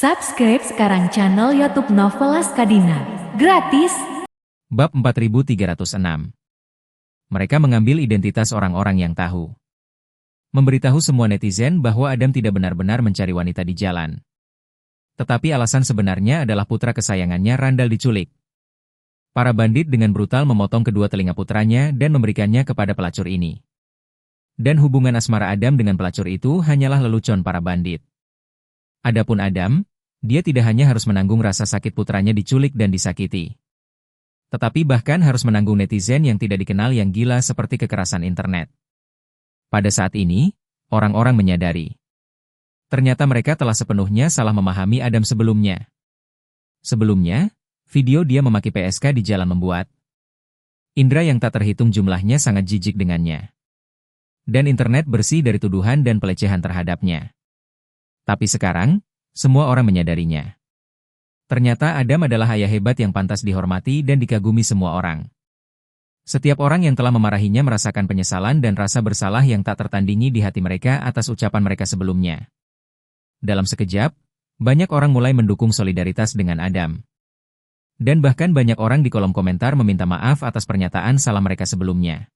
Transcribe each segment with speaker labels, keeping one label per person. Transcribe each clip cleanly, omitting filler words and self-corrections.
Speaker 1: Subscribe sekarang channel YouTube Novelas Kadina. Gratis.
Speaker 2: Bab 4306. Mereka mengambil identitas orang-orang yang tahu. Memberitahu semua netizen bahwa Adam tidak benar-benar mencari wanita di jalan. Tetapi alasan sebenarnya adalah putra kesayangannya Randall diculik. Para bandit dengan brutal memotong kedua telinga putranya dan memberikannya kepada pelacur ini. Dan hubungan asmara Adam dengan pelacur itu hanyalah lelucon para bandit. Adapun Adam, dia tidak hanya harus menanggung rasa sakit putranya diculik dan disakiti. Tetapi bahkan harus menanggung netizen yang tidak dikenal yang gila seperti kekerasan internet. Pada saat ini, orang-orang menyadari. Ternyata mereka telah sepenuhnya salah memahami Adam sebelumnya. Sebelumnya, video dia memaki PSK di jalan membuat indera yang tak terhitung jumlahnya sangat jijik dengannya. Dan internet bersih dari tuduhan dan pelecehan terhadapnya. Tapi sekarang, semua orang menyadarinya. Ternyata Adam adalah ayah hebat yang pantas dihormati dan dikagumi semua orang. Setiap orang yang telah memarahinya merasakan penyesalan dan rasa bersalah yang tak tertandingi di hati mereka atas ucapan mereka sebelumnya. Dalam sekejap, banyak orang mulai mendukung solidaritas dengan Adam. Dan bahkan banyak orang di kolom komentar meminta maaf atas pernyataan salah mereka sebelumnya.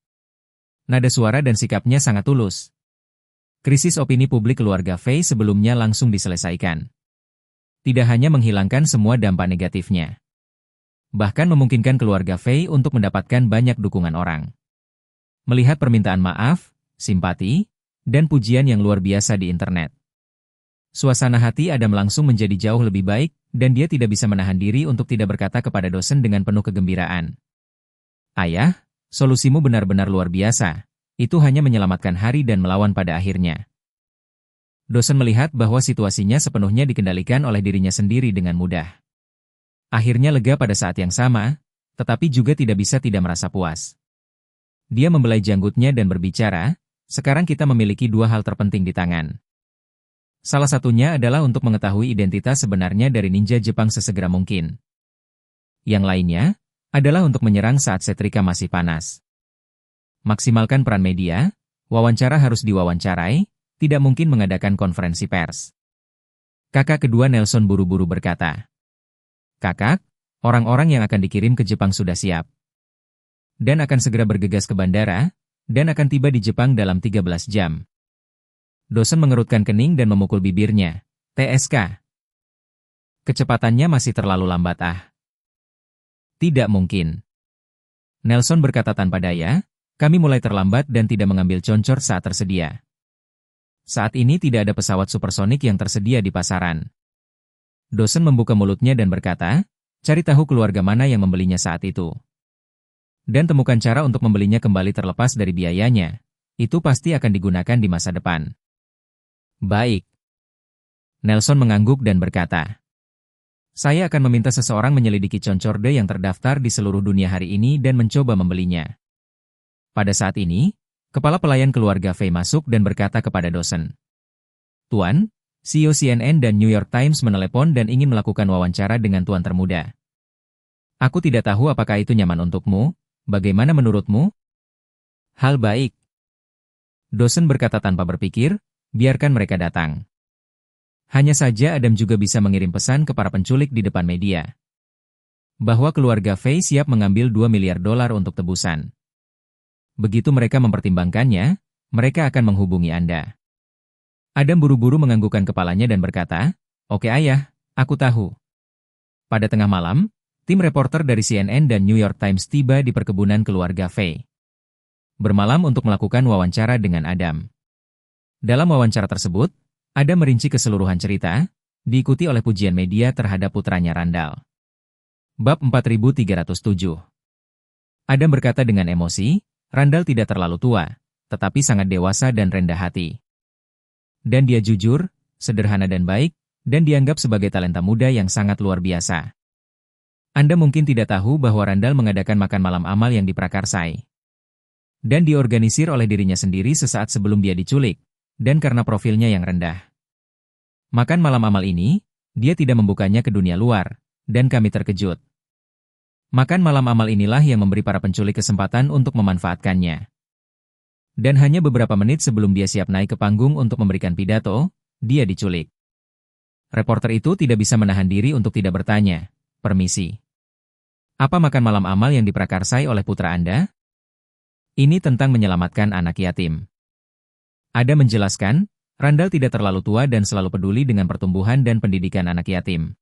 Speaker 2: Nada suara dan sikapnya sangat tulus. Krisis opini publik keluarga Faye sebelumnya langsung diselesaikan. Tidak hanya menghilangkan semua dampak negatifnya. Bahkan memungkinkan keluarga Faye untuk mendapatkan banyak dukungan orang. Melihat permintaan maaf, simpati, dan pujian yang luar biasa di internet. Suasana hati Adam langsung menjadi jauh lebih baik, dan dia tidak bisa menahan diri untuk tidak berkata kepada dosen dengan penuh kegembiraan. Ayah, solusimu benar-benar luar biasa. Itu hanya menyelamatkan hari dan melawan pada akhirnya. Dosen melihat bahwa situasinya sepenuhnya dikendalikan oleh dirinya sendiri dengan mudah. Akhirnya lega pada saat yang sama, tetapi juga tidak bisa tidak merasa puas. Dia membelai janggutnya dan berbicara, sekarang kita memiliki dua hal terpenting di tangan. Salah satunya adalah untuk mengetahui identitas sebenarnya dari ninja Jepang sesegera mungkin. Yang lainnya adalah untuk menyerang saat setrika masih panas. Maksimalkan peran media, wawancara harus diwawancarai, tidak mungkin mengadakan konferensi pers. Kakak kedua Nelson buru-buru berkata, "Kakak, orang-orang yang akan dikirim ke Jepang sudah siap. Dan akan segera bergegas ke bandara, dan akan tiba di Jepang dalam 13 jam. Dosen mengerutkan kening dan memukul bibirnya. TSK. Kecepatannya masih terlalu lambat Tidak mungkin. Nelson berkata tanpa daya, kami mulai terlambat dan tidak mengambil concor saat tersedia. Saat ini tidak ada pesawat supersonik yang tersedia di pasaran. Dosen membuka mulutnya dan berkata, cari tahu keluarga mana yang membelinya saat itu. Dan temukan cara untuk membelinya kembali terlepas dari biayanya. Itu pasti akan digunakan di masa depan. Baik. Nelson mengangguk dan berkata, saya akan meminta seseorang menyelidiki concorde yang terdaftar di seluruh dunia hari ini dan mencoba membelinya. Pada saat ini, kepala pelayan keluarga Faye masuk dan berkata kepada dosen. Tuan, CEO CNN dan New York Times menelepon dan ingin melakukan wawancara dengan tuan termuda. Aku tidak tahu apakah itu nyaman untukmu, bagaimana menurutmu? Hal baik. Dosen berkata tanpa berpikir, biarkan mereka datang. Hanya saja Adam juga bisa mengirim pesan ke para penculik di depan media. Bahwa keluarga Faye siap mengambil $2 miliar untuk tebusan. Begitu mereka mempertimbangkannya, mereka akan menghubungi Anda. Adam buru-buru menganggukkan kepalanya dan berkata, oke ayah, aku tahu. Pada tengah malam, tim reporter dari CNN dan New York Times tiba di perkebunan keluarga Faye. Bermalam untuk melakukan wawancara dengan Adam. Dalam wawancara tersebut, Adam merinci keseluruhan cerita, diikuti oleh pujian media terhadap putranya Randall. Bab 4307. Adam berkata dengan emosi, Randall tidak terlalu tua, tetapi sangat dewasa dan rendah hati. Dan dia jujur, sederhana dan baik, dan dianggap sebagai talenta muda yang sangat luar biasa. Anda mungkin tidak tahu bahwa Randall mengadakan makan malam amal yang diprakarsai. Dan diorganisir oleh dirinya sendiri sesaat sebelum dia diculik, dan karena profilnya yang rendah. Makan malam amal ini, dia tidak membukanya ke dunia luar, dan kami terkejut. Makan malam amal inilah yang memberi para penculik kesempatan untuk memanfaatkannya. Dan hanya beberapa menit sebelum dia siap naik ke panggung untuk memberikan pidato, dia diculik. Reporter itu tidak bisa menahan diri untuk tidak bertanya, "Permisi. Apa makan malam amal yang diprakarsai oleh putra Anda?" Ini tentang menyelamatkan anak yatim. Ada menjelaskan, Randall tidak terlalu tua dan selalu peduli dengan pertumbuhan dan pendidikan anak yatim.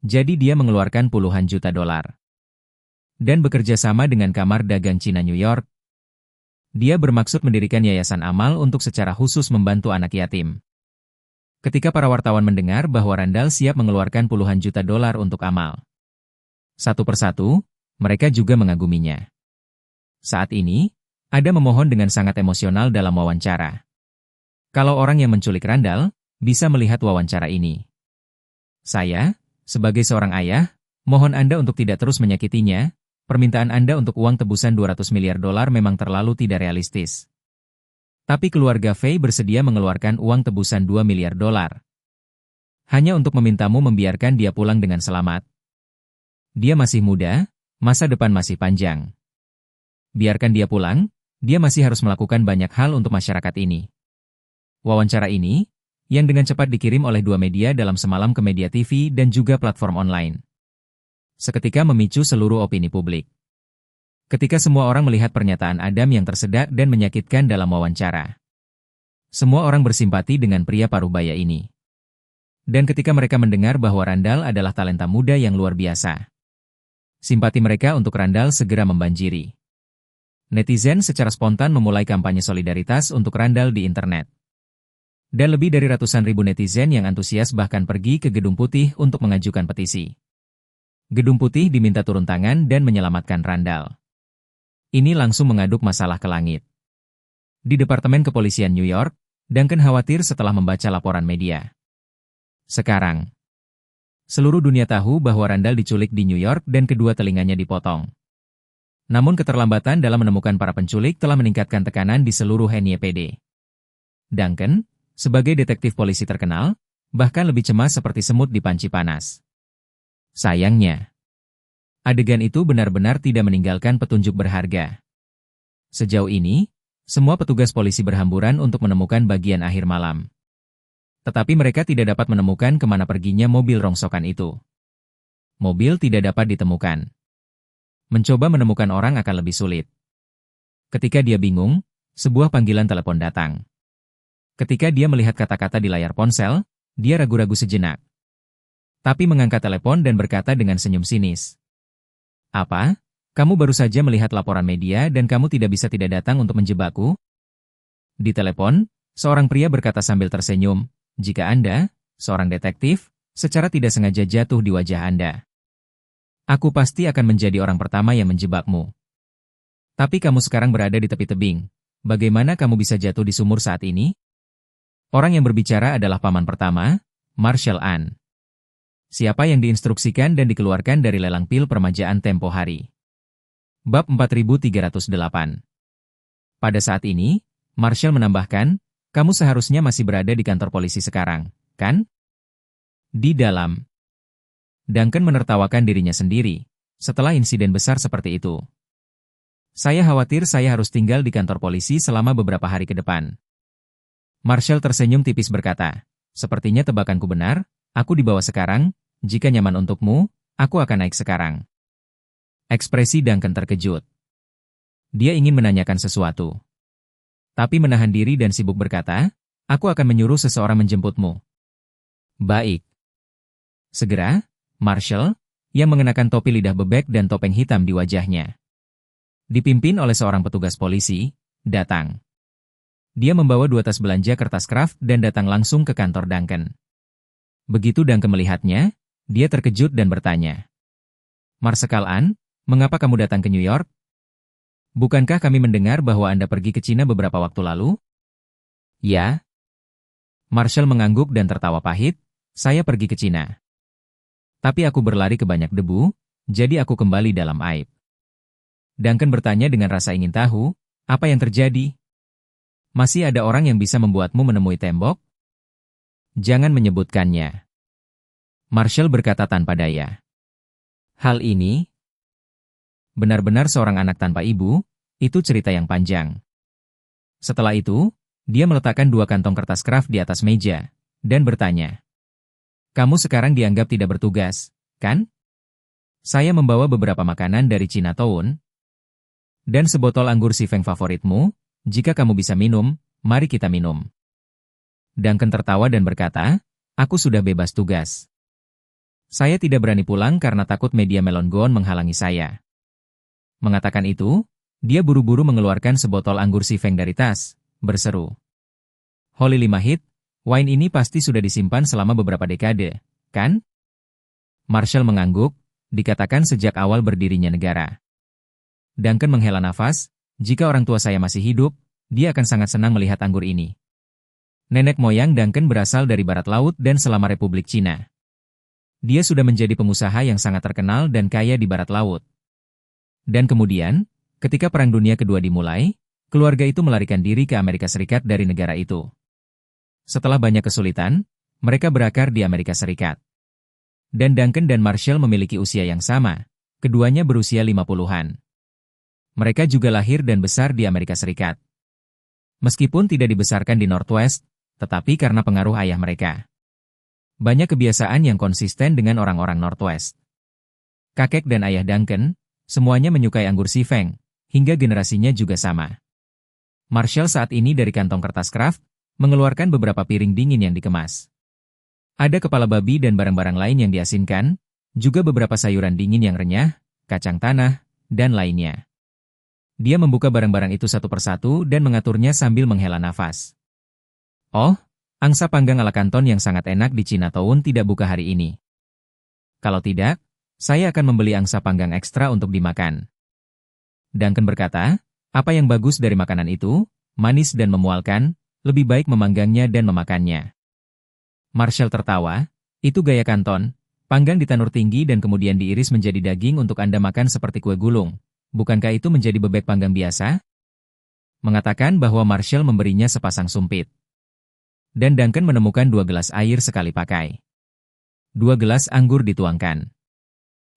Speaker 2: Jadi dia mengeluarkan puluhan juta dolar. Dan bekerja sama dengan Kamar Dagang Cina New York. Dia bermaksud mendirikan yayasan amal untuk secara khusus membantu anak yatim. Ketika para wartawan mendengar bahwa Randall siap mengeluarkan puluhan juta dolar untuk amal, satu persatu, mereka juga mengaguminya. Saat ini, Ada memohon dengan sangat emosional dalam wawancara. Kalau orang yang menculik Randall, bisa melihat wawancara ini. Saya, sebagai seorang ayah, mohon Anda untuk tidak terus menyakitinya. Permintaan Anda untuk uang tebusan 200 miliar dolar memang terlalu tidak realistis. Tapi keluarga Faye bersedia mengeluarkan uang tebusan 2 miliar dolar. Hanya untuk memintamu membiarkan dia pulang dengan selamat. Dia masih muda, masa depan masih panjang. Biarkan dia pulang, dia masih harus melakukan banyak hal untuk masyarakat ini. Wawancara ini, yang dengan cepat dikirim oleh 2 media dalam semalam ke media TV dan juga platform online, seketika memicu seluruh opini publik. Ketika semua orang melihat pernyataan Adam yang tersedak dan menyakitkan dalam wawancara, semua orang bersimpati dengan pria paruh baya ini. Dan ketika mereka mendengar bahwa Randall adalah talenta muda yang luar biasa, simpati mereka untuk Randall segera membanjiri. Netizen secara spontan memulai kampanye solidaritas untuk Randall di internet. Dan lebih dari ratusan ribu netizen yang antusias bahkan pergi ke Gedung Putih untuk mengajukan petisi. Gedung Putih diminta turun tangan dan menyelamatkan Randall. Ini langsung mengaduk masalah ke langit. Di Departemen Kepolisian New York, Duncan khawatir setelah membaca laporan media. Sekarang, seluruh dunia tahu bahwa Randall diculik di New York dan kedua telinganya dipotong. Namun keterlambatan dalam menemukan para penculik telah meningkatkan tekanan di seluruh NYPD. Duncan, sebagai detektif polisi terkenal, bahkan lebih cemas seperti semut di panci panas. Sayangnya, adegan itu benar-benar tidak meninggalkan petunjuk berharga. Sejauh ini, semua petugas polisi berhamburan untuk menemukan bagian akhir malam. Tetapi mereka tidak dapat menemukan kemana perginya mobil rongsokan itu. Mobil tidak dapat ditemukan. Mencoba menemukan orang akan lebih sulit. Ketika dia bingung, sebuah panggilan telepon datang. Ketika dia melihat kata-kata di layar ponsel, dia ragu-ragu sejenak. Tapi mengangkat telepon dan berkata dengan senyum sinis. "Apa? Kamu baru saja melihat laporan media dan kamu tidak bisa tidak datang untuk menjebakku?" Di telepon, seorang pria berkata sambil tersenyum, "Jika Anda, seorang detektif, secara tidak sengaja jatuh di wajah Anda, aku pasti akan menjadi orang pertama yang menjebakmu. Tapi kamu sekarang berada di tepi tebing. Bagaimana kamu bisa jatuh di sumur saat ini?" Orang yang berbicara adalah paman pertama, Marshall An. Siapa yang diinstruksikan dan dikeluarkan dari lelang pil permajaan tempo hari. Bab 4308. Pada saat ini, Marshall menambahkan, "Kamu seharusnya masih berada di kantor polisi sekarang, kan?" Di dalam. Duncan menertawakan dirinya sendiri, setelah insiden besar seperti itu. "Saya khawatir saya harus tinggal di kantor polisi selama beberapa hari ke depan." Marshall tersenyum tipis berkata, "Sepertinya tebakanku benar, aku dibawa sekarang, jika nyaman untukmu, aku akan naik sekarang." Ekspresi Duncan terkejut. Dia ingin menanyakan sesuatu. Tapi menahan diri dan sibuk berkata, "Aku akan menyuruh seseorang menjemputmu." "Baik." Segera, Marshall, yang mengenakan topi lidah bebek dan topeng hitam di wajahnya, dipimpin oleh seorang petugas polisi, datang. Dia membawa 2 tas belanja kertas kraft dan datang langsung ke kantor Duncan. Begitu Duncan melihatnya, dia terkejut dan bertanya, "Marsekal An, mengapa kamu datang ke New York? Bukankah kami mendengar bahwa Anda pergi ke Cina beberapa waktu lalu?" "Ya." Marshall mengangguk dan tertawa pahit, "Saya pergi ke Cina. Tapi aku berlari ke banyak debu, jadi aku kembali dalam aib." Duncan bertanya dengan rasa ingin tahu, "Apa yang terjadi? Masih ada orang yang bisa membuatmu menemui tembok?" "Jangan menyebutkannya." Marshall berkata tanpa daya. "Hal ini benar-benar seorang anak tanpa ibu, itu cerita yang panjang." Setelah itu, dia meletakkan 2 kantong kertas kraft di atas meja, dan bertanya, Kamu sekarang dianggap tidak bertugas, kan? Saya membawa beberapa makanan dari Chinatown, dan sebotol anggur si Feng favoritmu. Jika kamu bisa minum, mari kita minum. Duncan tertawa dan berkata, aku sudah bebas tugas. Saya tidak berani pulang karena takut media Melon Goon menghalangi saya. Mengatakan itu, dia buru-buru mengeluarkan sebotol anggur si Feng dari tas, berseru. Holy 5 hit, wine ini pasti sudah disimpan selama beberapa dekade, kan? Marshall mengangguk, dikatakan sejak awal berdirinya negara. Duncan menghela nafas, jika orang tua saya masih hidup, dia akan sangat senang melihat anggur ini. Nenek moyang Duncan berasal dari barat laut dan selama Republik Cina. Dia sudah menjadi pengusaha yang sangat terkenal dan kaya di barat laut. Dan kemudian, ketika Perang Dunia Kedua dimulai, keluarga itu melarikan diri ke Amerika Serikat dari negara itu. Setelah banyak kesulitan, mereka berakar di Amerika Serikat. Dan Duncan dan Marshall memiliki usia yang sama, keduanya berusia 50-an. Mereka juga lahir dan besar di Amerika Serikat. Meskipun tidak dibesarkan di Northwest, tetapi karena pengaruh ayah mereka. Banyak kebiasaan yang konsisten dengan orang-orang Northwest. Kakek dan ayah Duncan, semuanya menyukai anggur si Feng, hingga generasinya juga sama. Marshall saat ini dari kantong kertas kraft, mengeluarkan beberapa piring dingin yang dikemas. Ada kepala babi dan barang-barang lain yang diasinkan, juga beberapa sayuran dingin yang renyah, kacang tanah, dan lainnya. Dia membuka barang-barang itu satu persatu dan mengaturnya sambil menghela nafas. Oh, angsa panggang ala Kanton yang sangat enak di Chinatown tidak buka hari ini. Kalau tidak, saya akan membeli angsa panggang ekstra untuk dimakan. Duncan berkata, apa yang bagus dari makanan itu, manis dan memualkan, lebih baik memanggangnya dan memakannya. Marshall tertawa, itu gaya Kanton, panggang di tanur tinggi dan kemudian diiris menjadi daging untuk Anda makan seperti kue gulung. Bukankah itu menjadi bebek panggang biasa? Mengatakan bahwa Marshall memberinya sepasang sumpit. Dan Duncan menemukan 2 gelas air sekali pakai. 2 gelas anggur dituangkan.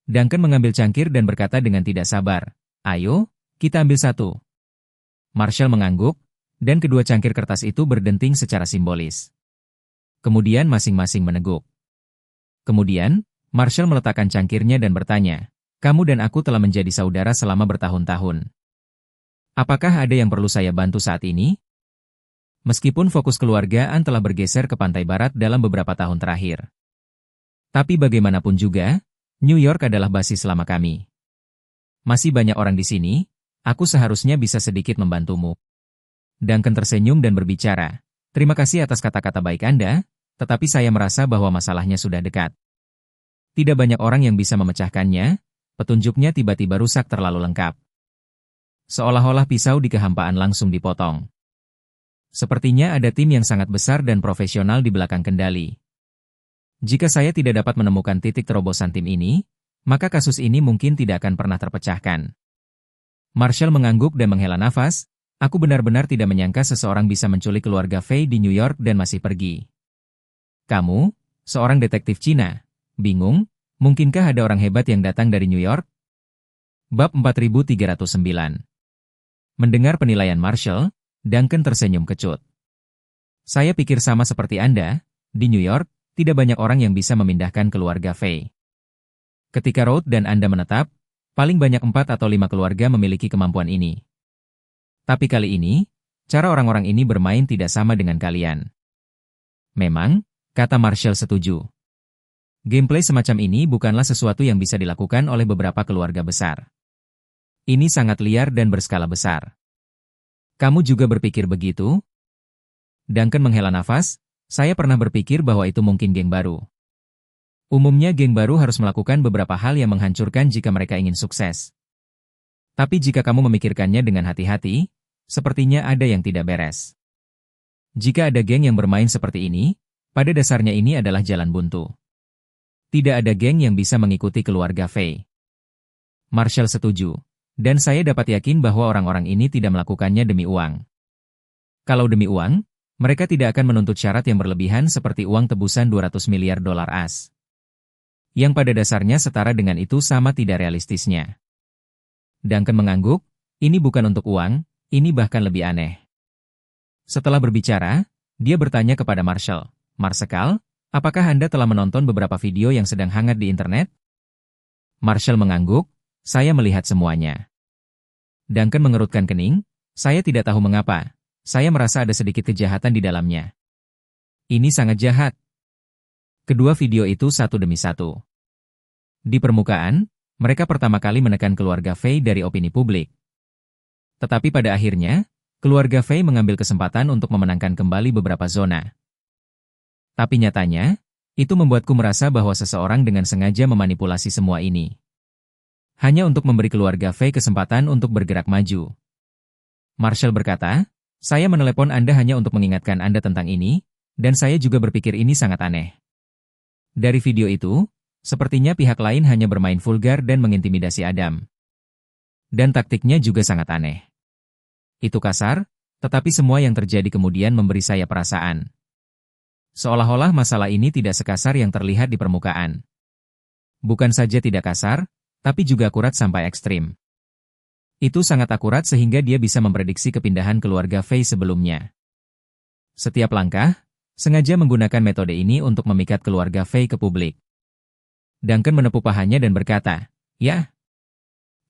Speaker 2: Duncan mengambil cangkir dan berkata dengan tidak sabar, ayo, kita ambil satu. Marshall mengangguk, dan kedua cangkir kertas itu berdenting secara simbolis. Kemudian masing-masing meneguk. Kemudian, Marshall meletakkan cangkirnya dan bertanya, kamu dan aku telah menjadi saudara selama bertahun-tahun. Apakah ada yang perlu saya bantu saat ini? Meskipun fokus keluargaan telah bergeser ke pantai barat dalam beberapa tahun terakhir. Tapi bagaimanapun juga, New York adalah basis selama kami. Masih banyak orang di sini, aku seharusnya bisa sedikit membantumu. Duncan tersenyum dan berbicara, terima kasih atas kata-kata baik Anda, tetapi saya merasa bahwa masalahnya sudah dekat. Tidak banyak orang yang bisa memecahkannya. Petunjuknya tiba-tiba rusak terlalu lengkap. Seolah-olah pisau di kehampaan langsung dipotong. Sepertinya ada tim yang sangat besar dan profesional di belakang kendali. Jika saya tidak dapat menemukan titik terobosan tim ini, maka kasus ini mungkin tidak akan pernah terpecahkan. Marshall mengangguk dan menghela nafas, aku benar-benar tidak menyangka seseorang bisa menculik keluarga Fei di New York dan masih pergi. Kamu, seorang detektif Cina, bingung? Mungkinkah ada orang hebat yang datang dari New York? Bab 4309. Mendengar penilaian Marshall, Duncan tersenyum kecut. Saya pikir sama seperti Anda, di New York, tidak banyak orang yang bisa memindahkan keluarga Fei. Ketika Road dan Anda menetap, paling banyak 4 atau 5 keluarga memiliki kemampuan ini. Tapi kali ini, cara orang-orang ini bermain tidak sama dengan kalian. Memang, kata Marshall setuju. Gameplay semacam ini bukanlah sesuatu yang bisa dilakukan oleh beberapa keluarga besar. Ini sangat liar dan berskala besar. Kamu juga berpikir begitu? Duncan menghela nafas, saya pernah berpikir bahwa itu mungkin geng baru. Umumnya geng baru harus melakukan beberapa hal yang menghancurkan jika mereka ingin sukses. Tapi jika kamu memikirkannya dengan hati-hati, sepertinya ada yang tidak beres. Jika ada geng yang bermain seperti ini, pada dasarnya ini adalah jalan buntu. Tidak ada geng yang bisa mengikuti keluarga Fei. Marshall setuju, dan saya dapat yakin bahwa orang-orang ini tidak melakukannya demi uang. Kalau demi uang, mereka tidak akan menuntut syarat yang berlebihan seperti uang tebusan 200 miliar dolar AS. Yang pada dasarnya setara dengan itu sama tidak realistisnya. Duncan mengangguk, ini bukan untuk uang, ini bahkan lebih aneh. Setelah berbicara, dia bertanya kepada Marshall, Marsekal, Apakah Anda telah menonton beberapa video yang sedang hangat di internet? Marshall mengangguk, saya melihat semuanya. Duncan mengerutkan kening, saya tidak tahu mengapa. Saya merasa ada sedikit kejahatan di dalamnya. Ini sangat jahat. Kedua video itu satu demi satu. Di permukaan, mereka pertama kali menekan keluarga Faye dari opini publik. Tetapi pada akhirnya, keluarga Faye mengambil kesempatan untuk memenangkan kembali beberapa zona. Tapi nyatanya, itu membuatku merasa bahwa seseorang dengan sengaja memanipulasi semua ini. Hanya untuk memberi keluarga Faye kesempatan untuk bergerak maju. Marshall berkata, saya menelepon Anda hanya untuk mengingatkan Anda tentang ini, dan saya juga berpikir ini sangat aneh. Dari video itu, sepertinya pihak lain hanya bermain vulgar dan mengintimidasi Adam. Dan taktiknya juga sangat aneh. Itu kasar, tetapi semua yang terjadi kemudian memberi saya perasaan. Seolah-olah masalah ini tidak sekasar yang terlihat di permukaan. Bukan saja tidak kasar, tapi juga akurat sampai ekstrim. Itu sangat akurat sehingga dia bisa memprediksi kepindahan keluarga Faye sebelumnya. Setiap langkah, sengaja menggunakan metode ini untuk memikat keluarga Faye ke publik. Duncan menepuk pahanya dan berkata, ya,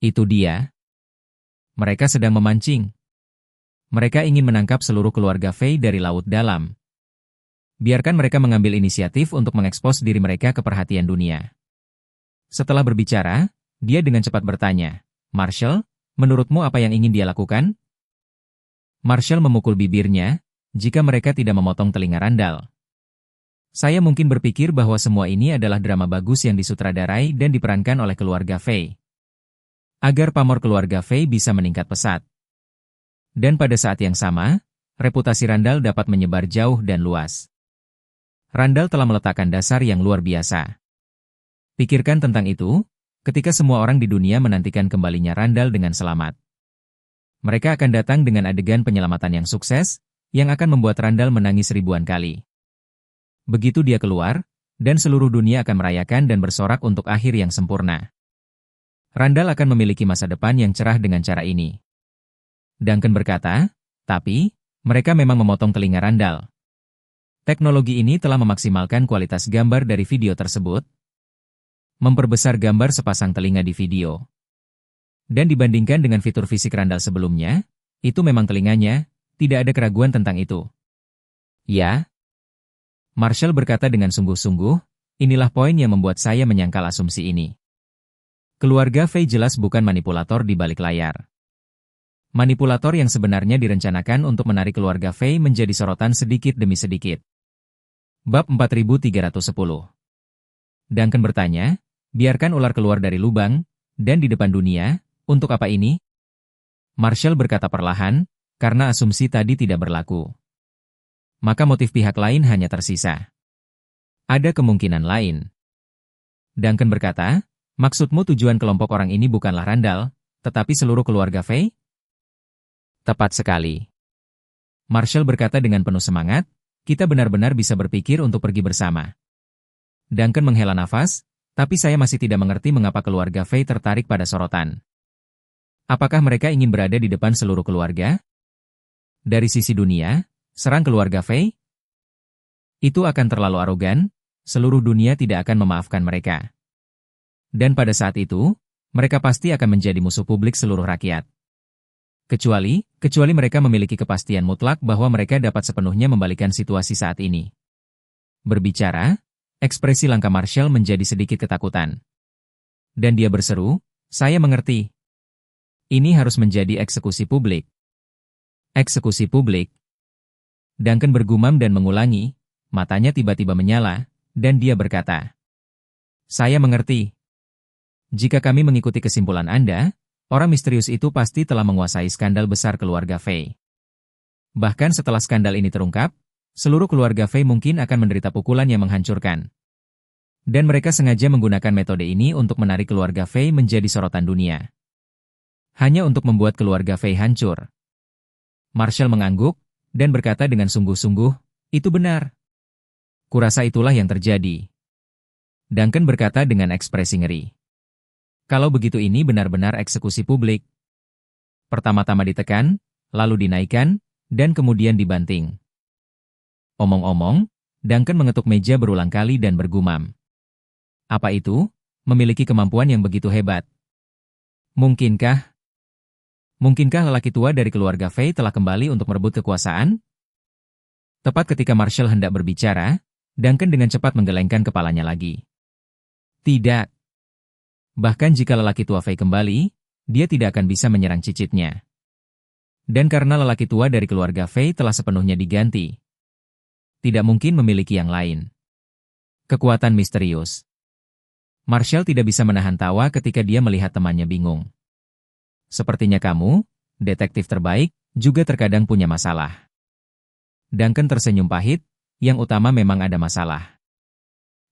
Speaker 2: itu dia. Mereka sedang memancing. Mereka ingin menangkap seluruh keluarga Faye dari laut dalam. Biarkan mereka mengambil inisiatif untuk mengekspos diri mereka ke perhatian dunia. Setelah berbicara, dia dengan cepat bertanya, Marshall, menurutmu apa yang ingin dia lakukan? Marshall memukul bibirnya, jika mereka tidak memotong telinga Randall. Saya mungkin berpikir bahwa semua ini adalah drama bagus yang disutradarai dan diperankan oleh keluarga Faye. Agar pamor keluarga Faye bisa meningkat pesat. Dan pada saat yang sama, reputasi Randall dapat menyebar jauh dan luas. Randall telah meletakkan dasar yang luar biasa. Pikirkan tentang itu, ketika semua orang di dunia menantikan kembalinya Randall dengan selamat. Mereka akan datang dengan adegan penyelamatan yang sukses, yang akan membuat Randall menangis ribuan kali. Begitu dia keluar, dan seluruh dunia akan merayakan dan bersorak untuk akhir yang sempurna. Randall akan memiliki masa depan yang cerah dengan cara ini. Duncan berkata, tapi, mereka memang memotong telinga Randall. Teknologi ini telah memaksimalkan kualitas gambar dari video tersebut, memperbesar gambar sepasang telinga di video. Dan dibandingkan dengan fitur fisik Randall sebelumnya, itu memang telinganya, tidak ada keraguan tentang itu. Ya. Marshall berkata dengan sungguh-sungguh, inilah poin yang membuat saya menyangkal asumsi ini. Keluarga Faye jelas bukan manipulator di balik layar. Manipulator yang sebenarnya direncanakan untuk menarik keluarga Faye menjadi sorotan sedikit demi sedikit. Bab 4310. Duncan bertanya, biarkan ular keluar dari lubang, dan di depan dunia, untuk apa ini? Marshall berkata perlahan, karena asumsi tadi tidak berlaku. Maka motif pihak lain hanya tersisa. Ada kemungkinan lain. Duncan berkata, maksudmu tujuan kelompok orang ini bukanlah Randall, tetapi seluruh keluarga Faye? Tepat sekali. Marshall berkata dengan penuh semangat, kita benar-benar bisa berpikir untuk pergi bersama. Duncan menghela nafas, tapi saya masih tidak mengerti mengapa keluarga Faye tertarik pada sorotan. Apakah mereka ingin berada di depan seluruh keluarga? Dari sisi dunia, serang keluarga Faye? Itu akan terlalu arogan, seluruh dunia tidak akan memaafkan mereka. Dan pada saat itu, mereka pasti akan menjadi musuh publik seluruh rakyat. Kecuali mereka memiliki kepastian mutlak bahwa mereka dapat sepenuhnya membalikan situasi saat ini. Berbicara, ekspresi langkah Marshall menjadi sedikit ketakutan. Dan dia berseru, saya mengerti. Ini harus menjadi eksekusi publik. Eksekusi publik. Duncan bergumam dan mengulangi, matanya tiba-tiba menyala, dan dia berkata, saya mengerti. Jika kami mengikuti kesimpulan Anda, orang misterius itu pasti telah menguasai skandal besar keluarga Faye. Bahkan setelah skandal ini terungkap, seluruh keluarga Faye mungkin akan menderita pukulan yang menghancurkan. Dan mereka sengaja menggunakan metode ini untuk menarik keluarga Faye menjadi sorotan dunia. Hanya untuk membuat keluarga Faye hancur. Marshall mengangguk, dan berkata dengan sungguh-sungguh, itu benar. Kurasa itulah yang terjadi. Duncan berkata dengan ekspresi ngeri. Kalau begitu ini benar-benar eksekusi publik. Pertama-tama ditekan, lalu dinaikkan, dan kemudian dibanting. Omong-omong, Duncan mengetuk meja berulang kali dan bergumam. Apa itu? Memiliki kemampuan yang begitu hebat. Mungkinkah? Mungkinkah lelaki tua dari keluarga Fei telah kembali untuk merebut kekuasaan? Tepat ketika Marshall hendak berbicara, Duncan dengan cepat menggelengkan kepalanya lagi. Tidak. Bahkan jika lelaki tua Fei kembali, dia tidak akan bisa menyerang cicitnya. Dan karena lelaki tua dari keluarga Fei telah sepenuhnya diganti, tidak mungkin memiliki yang lain. Kekuatan misterius. Marshall tidak bisa menahan tawa ketika dia melihat temannya bingung. Sepertinya kamu, detektif terbaik, juga terkadang punya masalah. Duncan tersenyum pahit, yang utama memang ada masalah.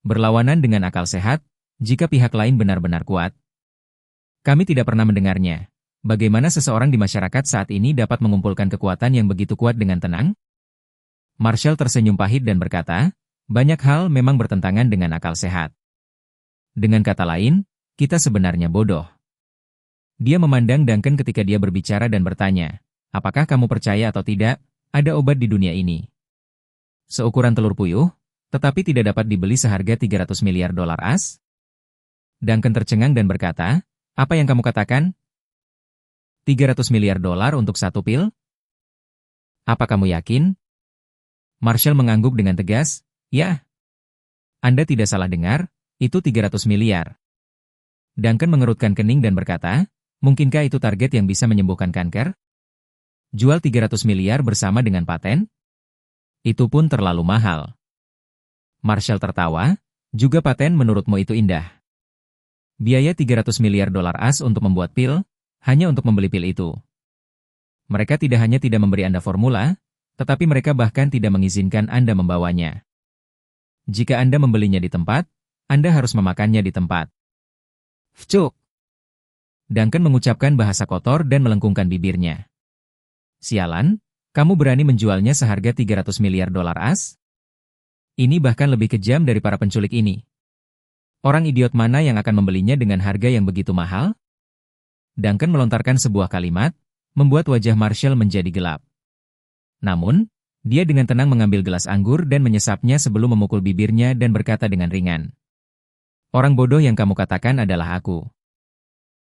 Speaker 2: Berlawanan dengan akal sehat, jika pihak lain benar-benar kuat. Kami tidak pernah mendengarnya. Bagaimana seseorang di masyarakat saat ini dapat mengumpulkan kekuatan yang begitu kuat dengan tenang? Marshall tersenyum pahit dan berkata, banyak hal memang bertentangan dengan akal sehat. Dengan kata lain, kita sebenarnya bodoh. Dia memandang Duncan ketika dia berbicara dan bertanya, apakah kamu percaya atau tidak, ada obat di dunia ini? Seukuran telur puyuh, tetapi tidak dapat dibeli seharga 300 miliar dolar as? Duncan tercengang dan berkata, apa yang kamu katakan? 300 miliar dolar untuk satu pil? Apa kamu yakin? Marshall mengangguk dengan tegas, ya. Anda tidak salah dengar, itu 300 miliar. Duncan mengerutkan kening dan berkata, mungkinkah itu target yang bisa menyembuhkan kanker? Jual 300 miliar bersama dengan paten? Itu pun terlalu mahal. Marshall tertawa, juga paten menurutmu itu indah. Biaya 300 miliar dolar as untuk membuat pil, hanya untuk membeli pil itu. Mereka tidak hanya tidak memberi Anda formula, tetapi mereka bahkan tidak mengizinkan Anda membawanya. Jika Anda membelinya di tempat, Anda harus memakannya di tempat. Fcuk! Duncan mengucapkan bahasa kotor dan melengkungkan bibirnya. Sialan, kamu berani menjualnya seharga 300 miliar dolar as? Ini bahkan lebih kejam dari para penculik ini. Orang idiot mana yang akan membelinya dengan harga yang begitu mahal? Duncan melontarkan sebuah kalimat, membuat wajah Marshall menjadi gelap. Namun, dia dengan tenang mengambil gelas anggur dan menyesapnya sebelum memukul bibirnya dan berkata dengan ringan. Orang bodoh yang kamu katakan adalah aku.